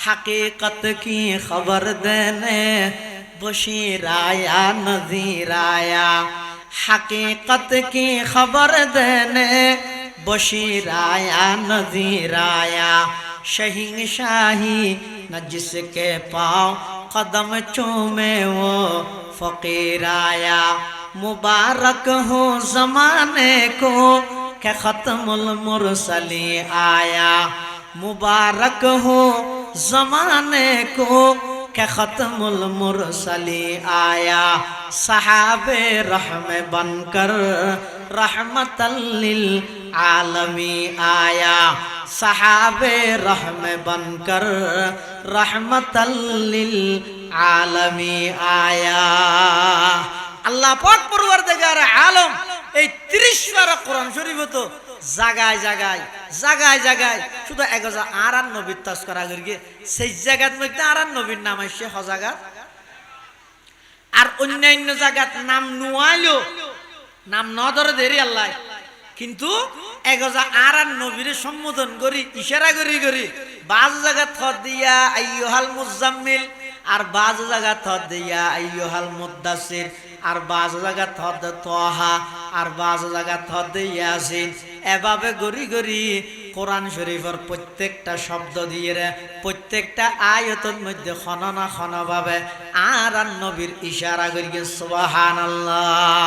हकीकत की खबर देने बशीर आया नज़ीर आया। हकीकत की खबर देने बशीर आया नज़ीर आया। शहींशाही न जिसके पाँव कदम चूमे वो फ़कीर आया। मुबारक हो ज़माने को कि ख़त्मुल मुरसली आया। मुबारक हो ज़माने को कि ख़त्मुल मुरसली आया। सहाबे रहम बनकर रहमतल लिल आलमी आया। सहाबे रहम बनकर रहमतल लिल आलमी आया। আল্লাহ পাক পরওয়ারদিগার আলম এই 30 পারা কোরআন শরীফ তো জায়গায় জায়গায় জায়গায় জায়গায় শুধু এগজা আরান নবীর তাজকরা করি সেই জায়গার মধ্যে আরান নবীর নাম আসে হজাগাত আর অন্যান্য জায়গাত নাম নুয়াইলো নাম ন ধরে দেরি আল্লাহ কিন্তু এগজা আরান নবীর সম্বোধন করি ইশারা করি করি বাজ জায়গা থ দিয়া আইয়ুহাল মুজাম্মিল আর বাজ জায়গা থ দিয়া আইয়ুহাল মুদ্দাসির আর বাজ জায়গা থ তোহা আর বাজ জায়গা থ ইয়াসিন এভাবে গরি গরি কোরআন শরীফের প্রত্যেকটা শব্দ দিয়ে প্রত্যেকটা আয়াতের মধ্যে খননা খনভাবে আর নবীর ইশারা করি সুবহানাল্লাহ।